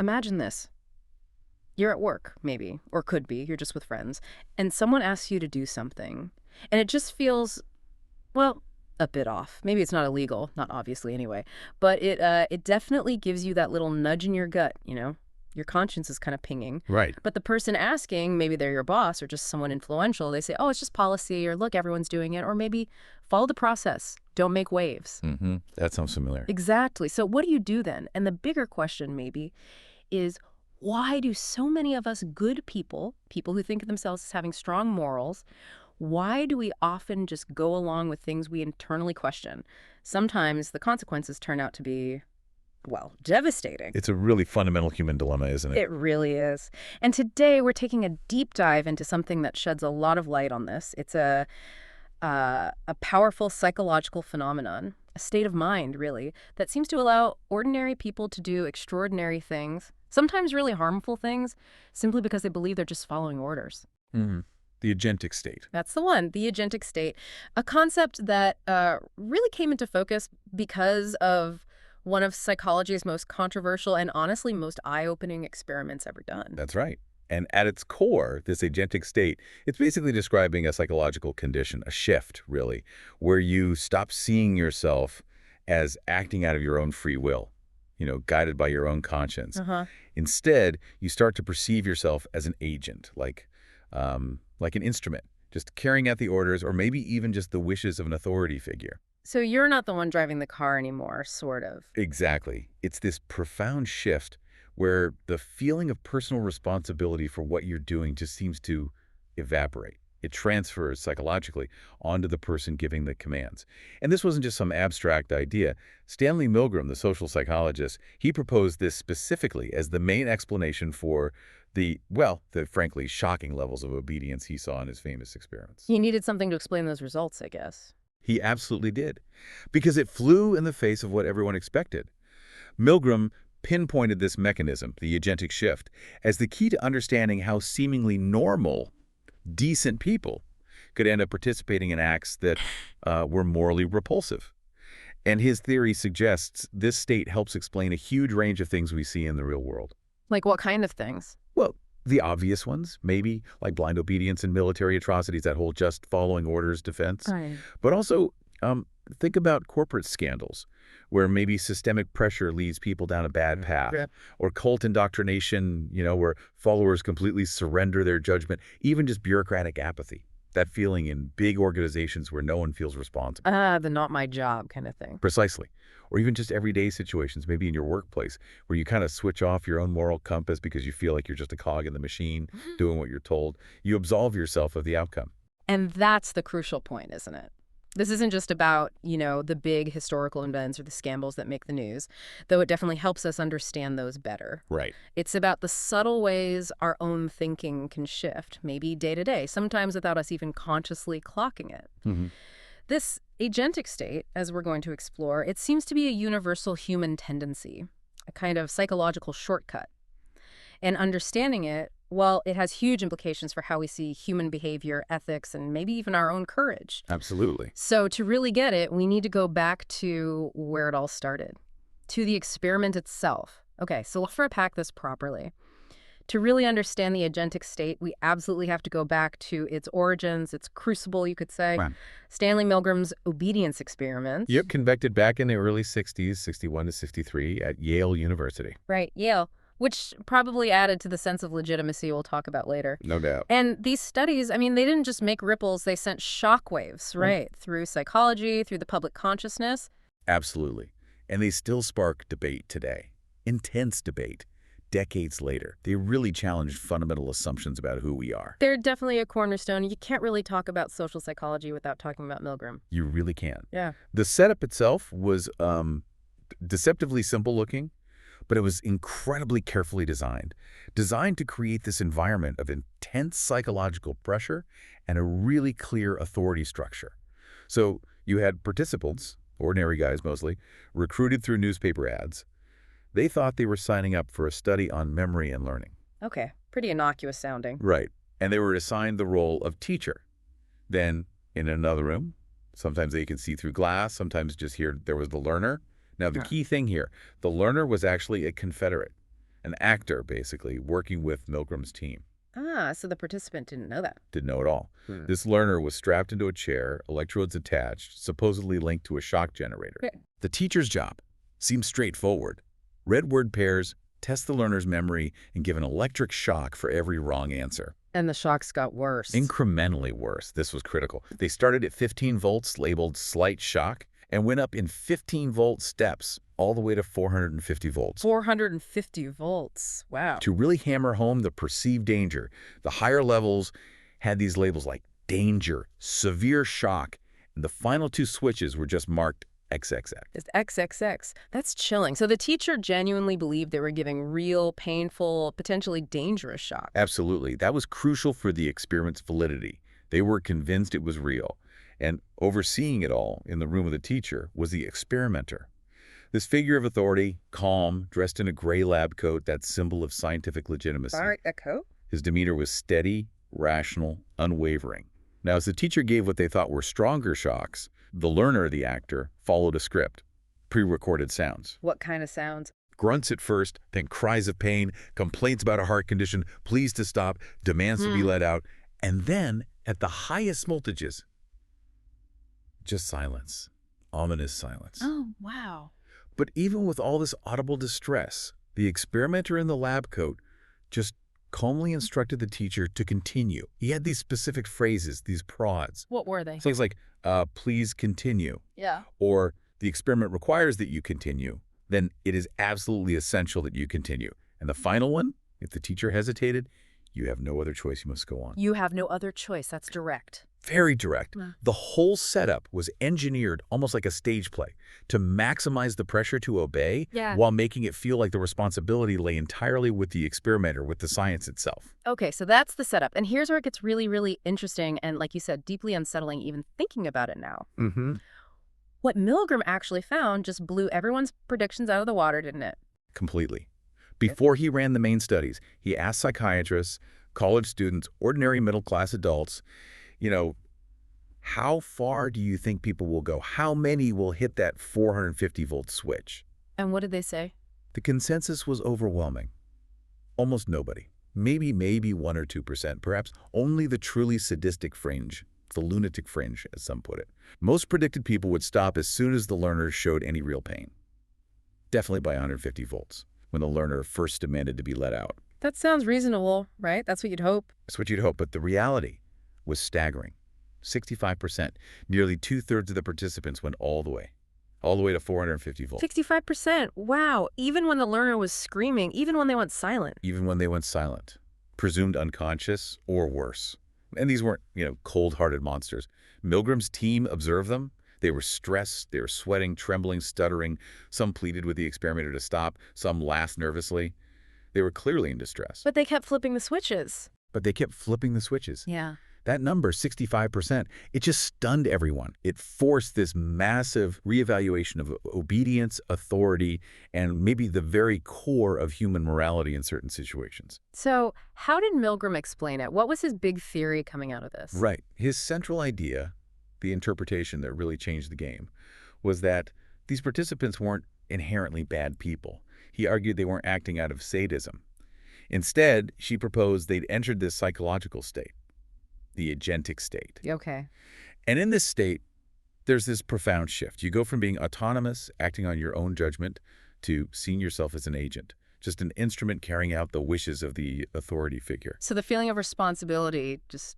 Imagine this. You're at work, maybe, or could be, you're just with friends, and someone asks you to do something, and it just feels, well, a bit off. Maybe it's not illegal, not obviously anyway, but it definitely gives you that little nudge in your gut, you know? Your conscience is kind of pinging. Right. But the person asking, maybe they're your boss or just someone influential, they say, oh, it's just policy, or look, everyone's doing it, or maybe follow the process. Don't make waves. Mm-hmm. That sounds familiar. Exactly. So what do you do then? And the bigger question maybe is, why do so many of us good people, people who think of themselves as having strong morals, why do we often just go along with things we internally question? Sometimes the consequences turn out to be, well, devastating. It's a really fundamental human dilemma, isn't it? It really is. And today we're taking a deep dive into something that sheds a lot of light on this. It's a powerful psychological phenomenon, a state of mind, really, that seems to allow ordinary people to do extraordinary things, sometimes really harmful things, simply because they believe they're just following orders. Mm-hmm. The agentic state. That's the one, the agentic state, a concept that really came into focus because of one of psychology's most controversial and honestly most eye-opening experiments ever done. That's right. And at its core, this agentic state, it's basically describing a psychological condition, a shift, really, where you stop seeing yourself as acting out of your own free will, guided by your own conscience. Uh-huh. Instead, you start to perceive yourself as an agent, like an instrument, just carrying out the orders or maybe even just the wishes of an authority figure. So you're not the one driving the car anymore, sort of. Exactly. It's this profound shift where the feeling of personal responsibility for what you're doing just seems to evaporate. It transfers psychologically onto the person giving the commands. And this wasn't just some abstract idea. Stanley Milgram, the social psychologist, he proposed this specifically as the main explanation for the frankly shocking levels of obedience he saw in his famous experiments. He needed something to explain those results, I guess. He absolutely did, because it flew in the face of what everyone expected. Milgram pinpointed this mechanism, the agentic shift, as the key to understanding how seemingly normal, decent people could end up participating in acts that were morally repulsive. And his theory suggests this state helps explain a huge range of things we see in the real world. Like what kind of things? Well, the obvious ones, maybe, like blind obedience and military atrocities, that whole just following orders defense. Right. But also, think about corporate scandals, where maybe systemic pressure leads people down a bad path, or cult indoctrination, where followers completely surrender their judgment, even just bureaucratic apathy. That feeling in big organizations where no one feels responsible. The not my job kind of thing. Precisely. Or even just everyday situations, maybe in your workplace, where you kind of switch off your own moral compass because you feel like you're just a cog in the machine, doing what you're told. You absolve yourself of the outcome. And that's the crucial point, isn't it? This isn't just about, the big historical events or the scandals that make the news, though it definitely helps us understand those better. Right. It's about the subtle ways our own thinking can shift, maybe day to day, sometimes without us even consciously clocking it. Mm-hmm. This agentic state, as we're going to explore, it seems to be a universal human tendency, a kind of psychological shortcut. And understanding it, well, it has huge implications for how we see human behavior, ethics, and maybe even our own courage. Absolutely. So to really get it, we need to go back to where it all started, to the experiment itself. Okay, so let's unpack this properly. To really understand the agentic state, we absolutely have to go back to its origins, its crucible, you could say. Wow. Stanley Milgram's obedience experiment. Yep, conducted back in the early 60s, 61 to 63, at Yale University. Right, Yale, which probably added to the sense of legitimacy we'll talk about later. No doubt. And these studies, they didn't just make ripples, they sent shockwaves, right, through psychology, through the public consciousness. Absolutely. And they still spark debate today. Intense debate. Decades later, they really challenged fundamental assumptions about who we are. They're definitely a cornerstone. You can't really talk about social psychology without talking about Milgram. You really can. Yeah. The setup itself was deceptively simple looking, but it was incredibly carefully designed to create this environment of intense psychological pressure and a really clear authority structure. So you had participants, ordinary guys mostly, recruited through newspaper ads. They thought they were signing up for a study on memory and learning. Okay, pretty innocuous sounding. Right. And they were assigned the role of teacher. Then, in another room, sometimes they could see through glass, sometimes just here there was the learner. Now, the key thing here, the learner was actually a Confederate. an actor, basically, working with Milgram's team. Ah, so the participant didn't know that. Didn't know at all. This learner was strapped into a chair, electrodes attached, supposedly linked to a shock generator. Okay. The teacher's job seems straightforward. Read word pairs, test the learner's memory, and give an electric shock for every wrong answer. And the shocks got worse. Incrementally worse. This was critical. They started at 15 volts, labeled slight shock, and went up in 15-volt steps, all the way to 450 volts. 450 volts. Wow. To really hammer home the perceived danger, the higher levels had these labels like danger, severe shock, and the final two switches were just marked XXX. It's XXX. That's chilling. So the teacher genuinely believed they were giving real, painful, potentially dangerous shock. Absolutely. That was crucial for the experiment's validity. They were convinced it was real. And overseeing it all in the room of the teacher was the experimenter. This figure of authority, calm, dressed in a gray lab coat, that symbol of scientific legitimacy. All right, a coat? His demeanor was steady, rational, unwavering. Now, as the teacher gave what they thought were stronger shocks, the learner, the actor, followed a script, pre-recorded sounds. What kind of sounds? Grunts at first, then cries of pain, complaints about a heart condition, pleas to stop, demands to be let out, and then, at the highest voltages, just silence. Ominous silence. Oh, wow. But even with all this audible distress, the experimenter in the lab coat just calmly instructed the teacher to continue. He had these specific phrases, these prods. What were they? Things like, please continue. Yeah. Or the experiment requires that you continue. Then it is absolutely essential that you continue. And the final one, if the teacher hesitated, you have no other choice. You must go on. You have no other choice. That's direct. Very direct. Yeah. The whole setup was engineered almost like a stage play to maximize the pressure to obey while making it feel like the responsibility lay entirely with the experimenter, with the science itself. Okay, so that's the setup. And here's where it gets really, really interesting and, like you said, deeply unsettling even thinking about it now. What Milgram actually found just blew everyone's predictions out of the water, didn't it? Completely. Before he ran the main studies, he asked psychiatrists, college students, ordinary middle-class adults, how far do you think people will go? How many will hit that 450-volt switch? And what did they say? The consensus was overwhelming. Almost nobody. Maybe 1 or 2%, perhaps only the truly sadistic fringe, the lunatic fringe, as some put it. Most predicted people would stop as soon as the learner showed any real pain. Definitely by 150 volts, when the learner first demanded to be let out. That sounds reasonable, right? That's what you'd hope. That's what you'd hope, but the reality was staggering. 65%. Nearly 2/3 of the participants went all the way to 450 volts. 65%. Wow. Even when the learner was screaming, even when they went silent. Even when they went silent. Presumed unconscious or worse. And these weren't, cold-hearted monsters. Milgram's team observed them. They were stressed, they were sweating, trembling, stuttering. Some pleaded with the experimenter to stop. Some laughed nervously. They were clearly in distress. But they kept flipping the switches. Yeah. That number, 65%, it just stunned everyone. It forced this massive reevaluation of obedience, authority, and maybe the very core of human morality in certain situations. So how did Milgram explain it? What was his big theory coming out of this? Right. His central idea, the interpretation that really changed the game, was that these participants weren't inherently bad people. He argued they weren't acting out of sadism. Instead, she proposed they'd entered this psychological state, the agentic state. Okay. And in this state, there's this profound shift. You go from being autonomous, acting on your own judgment, to seeing yourself as an agent, just an instrument carrying out the wishes of the authority figure. So the feeling of responsibility just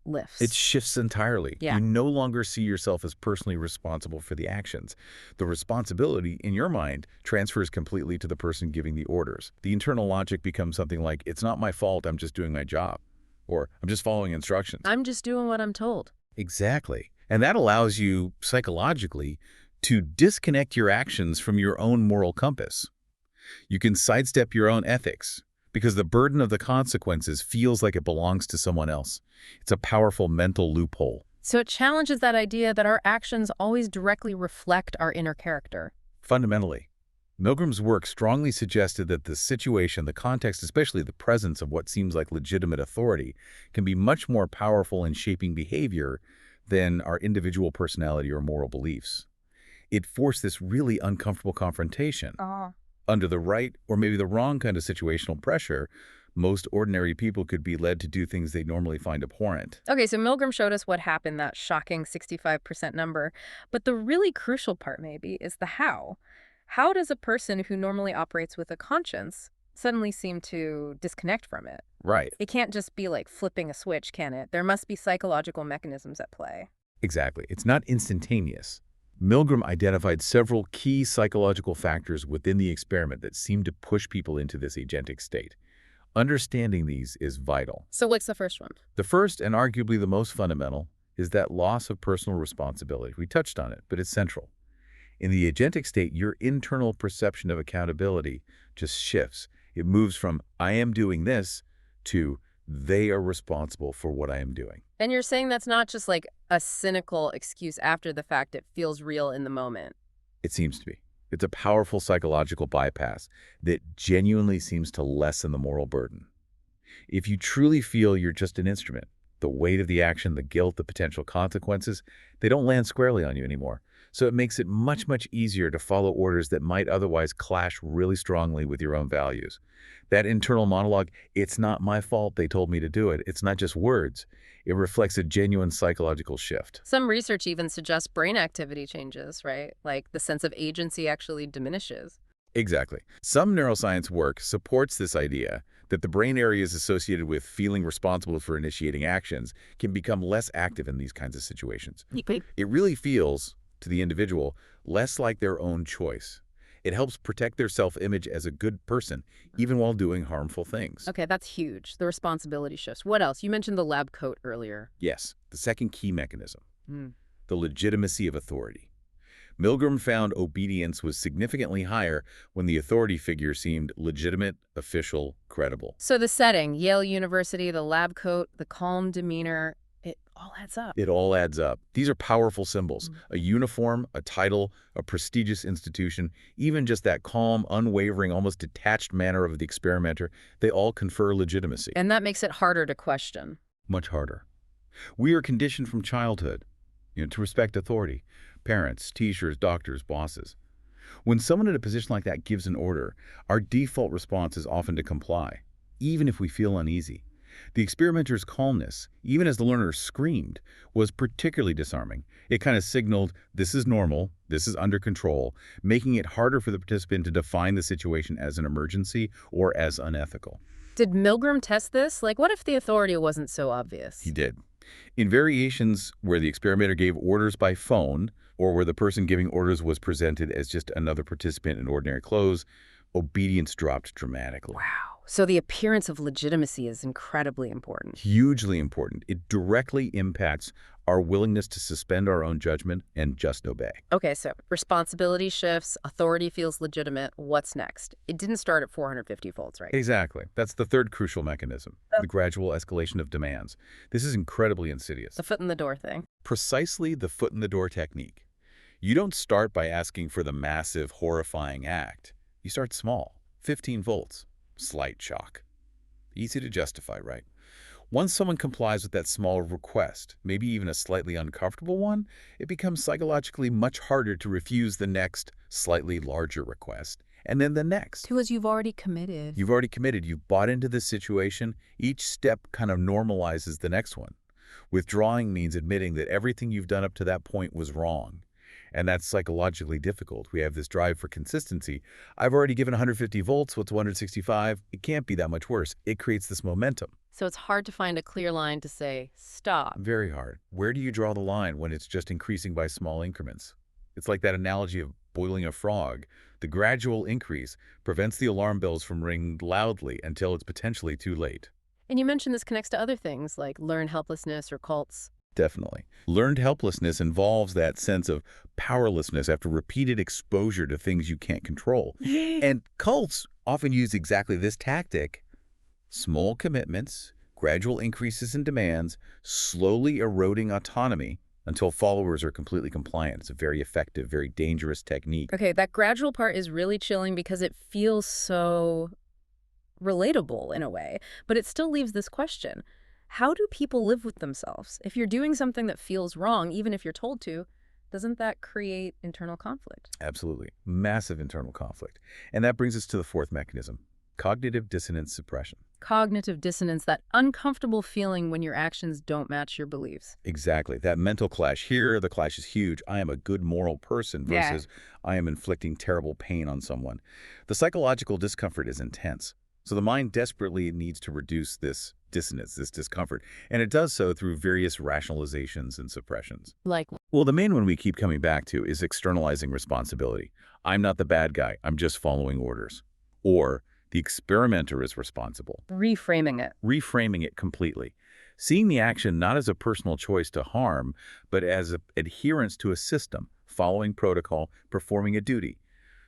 lifts. It shifts entirely. Yeah. You no longer see yourself as personally responsible for the actions. The responsibility, in your mind, transfers completely to the person giving the orders. The internal logic becomes something like, it's not my fault, I'm just doing my job. Or, I'm just following instructions. I'm just doing what I'm told. Exactly. And that allows you, psychologically, to disconnect your actions from your own moral compass. You can sidestep your own ethics, because the burden of the consequences feels like it belongs to someone else. It's a powerful mental loophole. So it challenges that idea that our actions always directly reflect our inner character. Fundamentally, Milgram's work strongly suggested that the situation, the context, especially the presence of what seems like legitimate authority, can be much more powerful in shaping behavior than our individual personality or moral beliefs. It forced this really uncomfortable confrontation Under the right or maybe the wrong kind of situational pressure, most ordinary people could be led to do things they normally find abhorrent. Okay, so Milgram showed us what happened, that shocking 65% number. But the really crucial part, maybe, is the how. How does a person who normally operates with a conscience suddenly seem to disconnect from it? Right. It can't just be like flipping a switch, can it? There must be psychological mechanisms at play. Exactly. It's not instantaneous. Milgram identified several key psychological factors within the experiment that seem to push people into this agentic state. Understanding these is vital. So what's the first one? The first, and arguably the most fundamental, is that loss of personal responsibility. We touched on it, but it's central. In the agentic state, your internal perception of accountability just shifts. It moves from, I am doing this, to, they are responsible for what I am doing. And you're saying that's not just like a cynical excuse after the fact, it feels real in the moment. It seems to be. It's a powerful psychological bypass that genuinely seems to lessen the moral burden. If you truly feel you're just an instrument, the weight of the action, the guilt, the potential consequences, they don't land squarely on you anymore. So it makes it much, much easier to follow orders that might otherwise clash really strongly with your own values. That internal monologue, it's not my fault they told me to do it. It's not just words. It reflects a genuine psychological shift. Some research even suggests brain activity changes, right? Like the sense of agency actually diminishes. Exactly. Some neuroscience work supports this idea that the brain areas associated with feeling responsible for initiating actions can become less active in these kinds of situations. It really feels, to the individual, less like their own choice. It helps protect their self-image as a good person, even while doing harmful things. Okay, that's huge. The responsibility shifts. What else? You mentioned the lab coat earlier. Yes, the second key mechanism, Mm. the legitimacy of authority. Milgram found obedience was significantly higher when the authority figure seemed legitimate, official, credible. So the setting, Yale University, the lab coat, the calm demeanor, it all adds up. It all adds up. These are powerful symbols. Mm. A uniform, a title, a prestigious institution, even just that calm, unwavering, almost detached manner of the experimenter, they all confer legitimacy. And that makes it harder to question. Much harder. We are conditioned from childhood, to respect authority. Parents, teachers, doctors, bosses. When someone in a position like that gives an order, our default response is often to comply, even if we feel uneasy. The experimenter's calmness, even as the learner screamed, was particularly disarming. It kind of signaled, this is normal, this is under control, making it harder for the participant to define the situation as an emergency or as unethical. Did Milgram test this? Like, what if the authority wasn't so obvious? He did. In variations where the experimenter gave orders by phone, or where the person giving orders was presented as just another participant in ordinary clothes, obedience dropped dramatically. Wow. So the appearance of legitimacy is incredibly important. Hugely important. It directly impacts our willingness to suspend our own judgment and just obey. Okay, so responsibility shifts, authority feels legitimate. What's next? It didn't start at 450 volts, right? Exactly. That's the third crucial mechanism, the gradual escalation of demands. This is incredibly insidious. The foot in the door thing. Precisely the foot-in-the-door technique. You don't start by asking for the massive, horrifying act. You start small, 15 volts, slight shock. Easy to justify, right? Once someone complies with that small request, maybe even a slightly uncomfortable one, it becomes psychologically much harder to refuse the next, slightly larger request, and then the next. Because you've already committed. You've already committed. You've bought into this situation. Each step kind of normalizes the next one. Withdrawing means admitting that everything you've done up to that point was wrong. And that's psychologically difficult. We have this drive for consistency. I've already given 150 volts. What's 165? It can't be that much worse. It creates this momentum. So it's hard to find a clear line to say, stop. Very hard. Where do you draw the line when it's just increasing by small increments? It's like that analogy of boiling a frog. The gradual increase prevents the alarm bells from ringing loudly until it's potentially too late. And you mentioned this connects to other things like learned helplessness or cults. Definitely. Learned helplessness involves that sense of powerlessness after repeated exposure to things you can't control. And cults often use exactly this tactic. Small commitments, gradual increases in demands, slowly eroding autonomy until followers are completely compliant. It's a very effective, very dangerous technique. Okay, that gradual part is really chilling because it feels so relatable in a way, but it still leaves this question. How do people live with themselves? If you're doing something that feels wrong, even if you're told to, Doesn't that create internal conflict? Absolutely. Massive internal conflict. And that brings us to the fourth mechanism, cognitive dissonance suppression. Cognitive dissonance, that uncomfortable feeling when your actions don't match your beliefs. Exactly. That mental clash here, the clash is huge. I am a good moral person Yeah. versus I am inflicting terrible pain on someone. The psychological discomfort is intense. So the mind desperately needs to reduce this dissonance, this discomfort, and it does so through various rationalizations and suppressions. Like Well, the main one we keep coming back to is externalizing responsibility. I'm not the bad guy. I'm just following orders. Or the experimenter is responsible. reframing it. Reframing it completely. Seeing the action not as a personal choice to harm, but as adherence to a system, following protocol, performing a duty.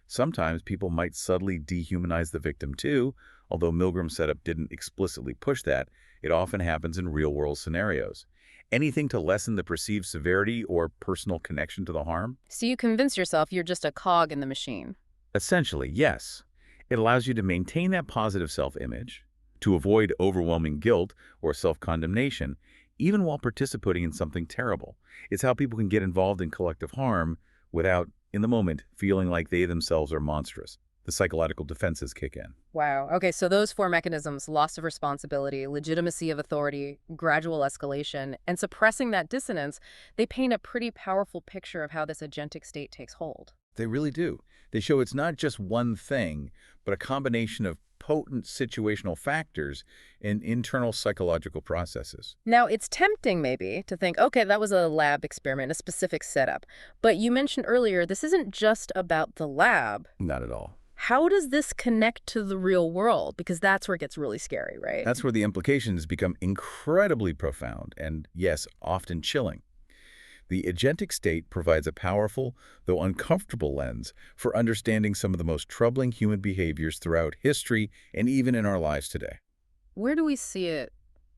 Sometimes people might subtly dehumanize the victim too, although Milgram's setup didn't explicitly push that. It often happens in real-world scenarios. Anything to lessen the perceived severity or personal connection to the harm? So you convince yourself you're just a cog in the machine. Essentially, yes. It allows you to maintain that positive self-image, to avoid overwhelming guilt or self-condemnation, even while participating in something terrible. It's how people can get involved in collective harm without, in the moment, feeling like they themselves are monstrous. The psychological defenses kick in. Wow. Okay, so those four mechanisms, loss of responsibility, legitimacy of authority, gradual escalation, and suppressing that dissonance, they paint a pretty powerful picture of how this agentic state takes hold. They really do. They show it's not just one thing, but a combination of potent situational factors and internal psychological processes. Now, it's tempting maybe to think, okay, that was a lab experiment, a specific setup. But you mentioned earlier, this isn't just about the lab. Not at all. How does this connect to the real world? Because that's where it gets really scary, right? That's where the implications become incredibly profound and, yes, often chilling. The agentic state provides a powerful, though uncomfortable lens for understanding some of the most troubling human behaviors throughout history and even in our lives today. Where do we see it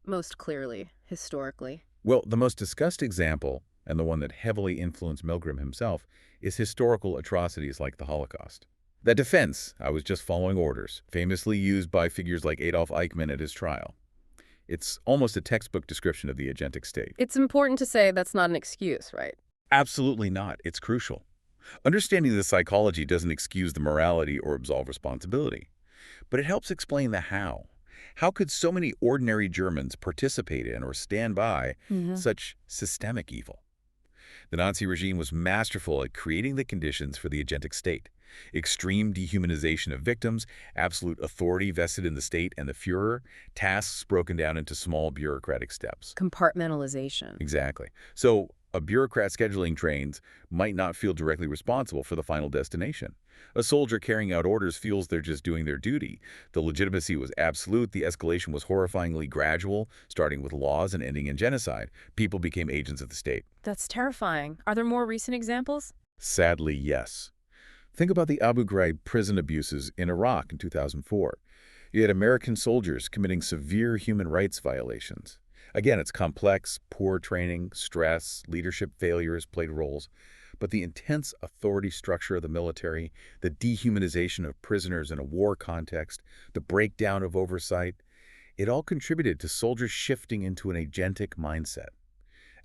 most clearly, historically? Well, the most discussed example, and the one that heavily influenced Milgram himself, is historical atrocities like the Holocaust. That defense, I was just following orders, famously used by figures like Adolf Eichmann at his trial. It's almost a textbook description of the agentic state. It's important to say that's not an excuse, right? Absolutely not. It's crucial. Understanding the psychology doesn't excuse the morality or absolve responsibility, but it helps explain the how. How could so many ordinary Germans participate in or stand by such systemic evil? The Nazi regime was masterful at creating the conditions for the agentic state. Extreme dehumanization of victims, absolute authority vested in the state and the Führer, tasks broken down into small bureaucratic steps. Compartmentalization. Exactly. So a bureaucrat scheduling trains might not feel directly responsible for the final destination. A soldier carrying out orders feels they're just doing their duty. The legitimacy was absolute. The escalation was horrifyingly gradual, starting with laws and ending in genocide. People became agents of the state. That's terrifying. Are there more recent examples? Sadly, yes. Think about the Abu Ghraib prison abuses in Iraq in 2004. You had American soldiers committing severe human rights violations. Again, it's complex, poor training, stress, leadership failures played roles. But the intense authority structure of the military, the dehumanization of prisoners in a war context, the breakdown of oversight, it all contributed to soldiers shifting into an agentic mindset,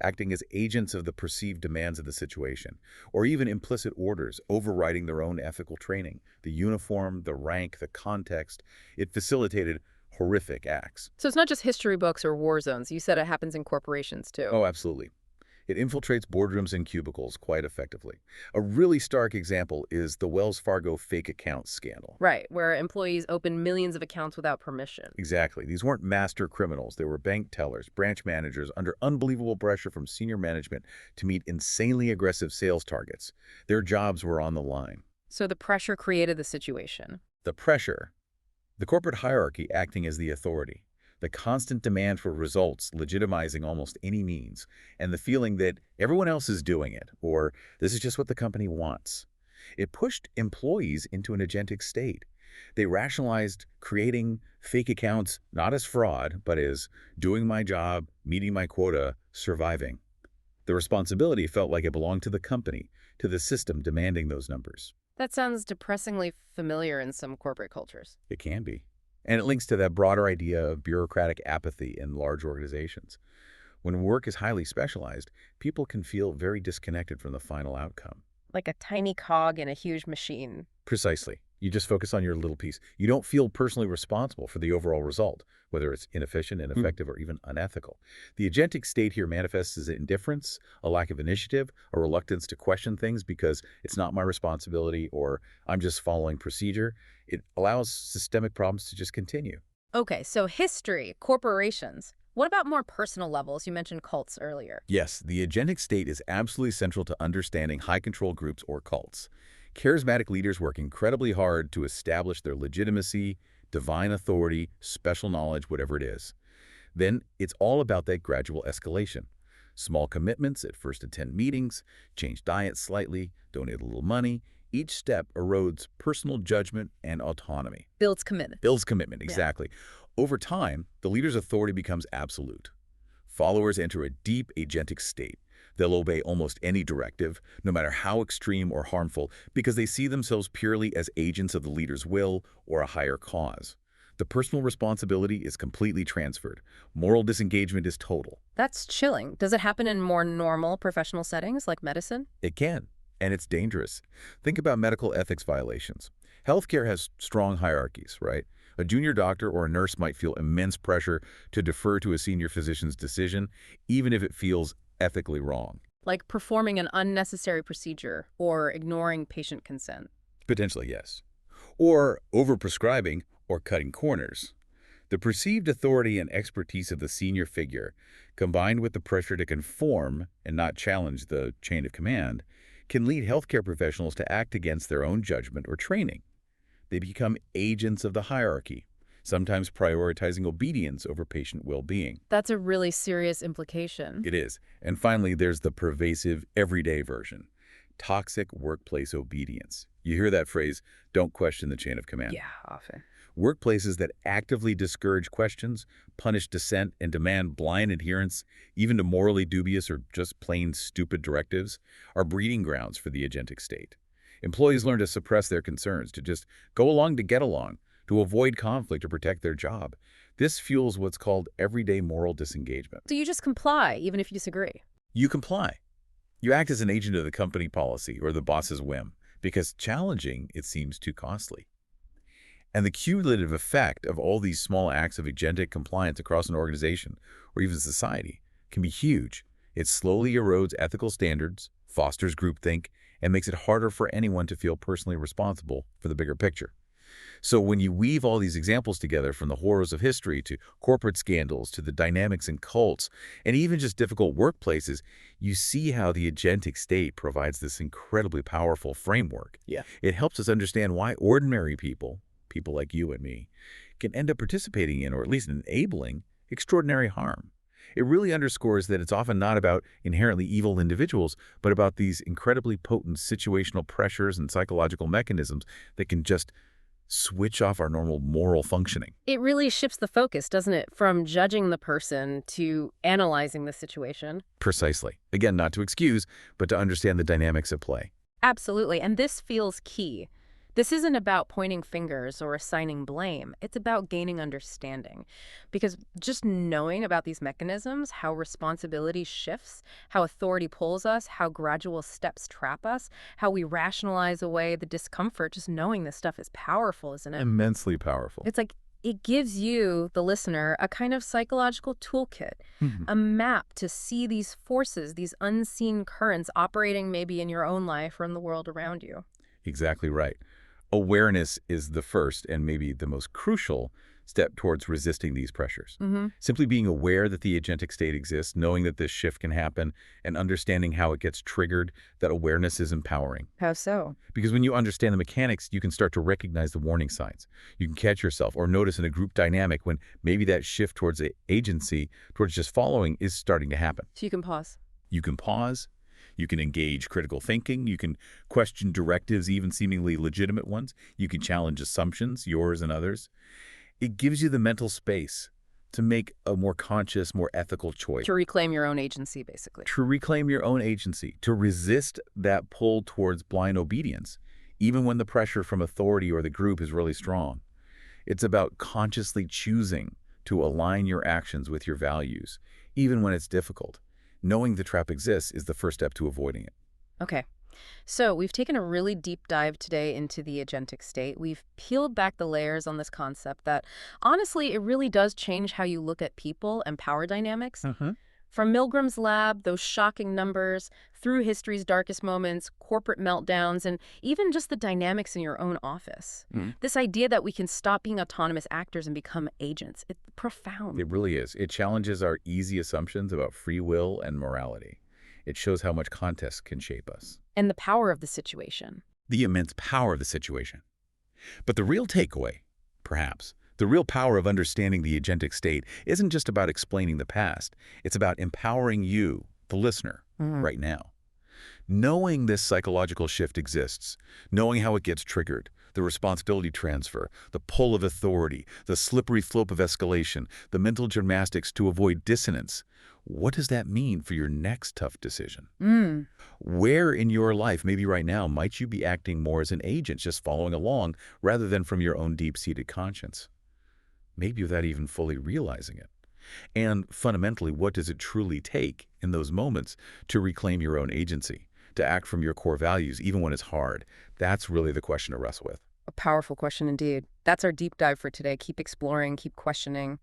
acting as agents of the perceived demands of the situation, or even implicit orders overriding their own ethical training. The uniform, the rank, the context, it facilitated horrific acts. So it's not just history books or war zones. You said it happens in corporations, too. Oh, absolutely. It infiltrates boardrooms and cubicles quite effectively. A really stark example is the Wells Fargo fake accounts scandal. Right, where employees open millions of accounts without permission. Exactly. These weren't master criminals. They were bank tellers, branch managers under unbelievable pressure from senior management to meet insanely aggressive sales targets. Their jobs were on the line. So the pressure created the situation. The pressure, the corporate hierarchy acting as the authority, the constant demand for results legitimizing almost any means, and the feeling that everyone else is doing it, or this is just what the company wants. It pushed employees into an agentic state. They rationalized creating fake accounts not as fraud, but as doing my job, meeting my quota, surviving. The responsibility felt like it belonged to the company, to the system demanding those numbers. That sounds depressingly familiar in some corporate cultures. It can be. And it links to that broader idea of bureaucratic apathy in large organizations. When work is highly specialized, people can feel very disconnected from the final outcome. Like a tiny cog in a huge machine. Precisely. You just focus on your little piece. You don't feel personally responsible for the overall result, whether it's inefficient, ineffective, or even unethical. The agentic state here manifests as indifference, a lack of initiative, a reluctance to question things because it's not my responsibility or I'm just following procedure. It allows systemic problems to just continue. Okay, so history, corporations. What about more personal levels? You mentioned cults earlier. Yes, the agentic state is absolutely central to understanding high-control groups or cults. Charismatic leaders work incredibly hard to establish their legitimacy, divine authority, special knowledge, whatever it is. Then it's all about that gradual escalation. Small commitments at first attend meetings, change diets slightly, donate a little money. Each step erodes personal judgment and autonomy. Builds commitment. Builds commitment, Yeah. exactly. Over time, the leader's authority becomes absolute. Followers enter a deep agentic state. They'll obey almost any directive, no matter how extreme or harmful, because they see themselves purely as agents of the leader's will or a higher cause. The personal responsibility is completely transferred. Moral disengagement is total. That's chilling. Does it happen in more normal professional settings like medicine? It can, and it's dangerous. Think about medical ethics violations. Healthcare has strong hierarchies, right? A junior doctor or a nurse might feel immense pressure to defer to a senior physician's decision, even if it feels ethically wrong. Like performing an unnecessary procedure or ignoring patient consent. Potentially, yes. Or overprescribing or cutting corners. The perceived authority and expertise of the senior figure, combined with the pressure to conform and not challenge the chain of command, can lead healthcare professionals to act against their own judgment or training. They become agents of the hierarchy, sometimes prioritizing obedience over patient well-being. That's a really serious implication. It is. And finally, there's the pervasive, everyday version. Toxic workplace obedience. You hear that phrase, don't question the chain of command. Yeah, often. Workplaces that actively discourage questions, punish dissent, and demand blind adherence, even to morally dubious or just plain stupid directives, are breeding grounds for the agentic state. Employees learn to suppress their concerns, to just go along to get along, to avoid conflict or protect their job. This fuels what's called everyday moral disengagement. So you just comply, even if you disagree. You comply. You act as an agent of the company policy or the boss's whim, because challenging it seems too costly. And the cumulative effect of all these small acts of agentic compliance across an organization or even society can be huge. It slowly erodes ethical standards, fosters groupthink, and makes it harder for anyone to feel personally responsible for the bigger picture. So when you weave all these examples together, from the horrors of history to corporate scandals to the dynamics in cults and even just difficult workplaces, you see how the agentic state provides this incredibly powerful framework. Yeah. It helps us understand why ordinary people like you and me, can end up participating in, or at least enabling, extraordinary harm. It really underscores that it's often not about inherently evil individuals, but about these incredibly potent situational pressures and psychological mechanisms that can just switch off our normal moral functioning. It really shifts the focus, doesn't it, from judging the person to analyzing the situation? Precisely. Again, not to excuse, but to understand the dynamics at play. Absolutely, and this feels key. This isn't about pointing fingers or assigning blame. It's about gaining understanding. Because just knowing about these mechanisms, how responsibility shifts, how authority pulls us, how gradual steps trap us, how we rationalize away the discomfort, just knowing this stuff is powerful, isn't it? Immensely powerful. It's like it gives you, the listener, a kind of psychological toolkit, a map to see these forces, these unseen currents operating maybe in your own life or in the world around you. Exactly right. Awareness is the first and maybe the most crucial step towards resisting these pressures. Simply being aware that the agentic state exists, knowing that this shift can happen, and understanding how it gets triggered, that awareness is empowering. How so? Because when you understand the mechanics, you can start to recognize the warning signs. You can catch yourself or notice in a group dynamic when maybe that shift towards agency, towards just following, is starting to happen. So you can pause. You can pause. You can engage critical thinking. You can question directives, even seemingly legitimate ones. You can challenge assumptions, yours and others. It gives you the mental space to make a more conscious, more ethical choice. To reclaim your own agency, basically. To reclaim your own agency, to resist that pull towards blind obedience, even when the pressure from authority or the group is really strong. It's about consciously choosing to align your actions with your values, even when it's difficult. Knowing the trap exists is the first step to avoiding it. Okay. So we've taken a really deep dive today into the agentic state. We've peeled back the layers on this concept that, honestly, it really does change how you look at people and power dynamics. Uh-huh. From Milgram's lab, those shocking numbers, through history's darkest moments, corporate meltdowns, and even just the dynamics in your own office. Mm. This idea that we can stop being autonomous actors and become agents, it's profound. It really is. It challenges our easy assumptions about free will and morality. It shows how much context can shape us. And the power of the situation. The immense power of the situation. But the real takeaway, perhaps, the real power of understanding the agentic state isn't just about explaining the past. It's about empowering you, the listener, right now. Knowing this psychological shift exists, knowing how it gets triggered, the responsibility transfer, the pull of authority, the slippery slope of escalation, the mental gymnastics to avoid dissonance. What does that mean for your next tough decision? Where in your life, maybe right now, might you be acting more as an agent, just following along, rather than from your own deep-seated conscience? Maybe without even fully realizing it. And fundamentally, what does it truly take in those moments to reclaim your own agency, to act from your core values, even when it's hard? That's really the question to wrestle with. A powerful question indeed. That's our deep dive for today. Keep exploring, keep questioning.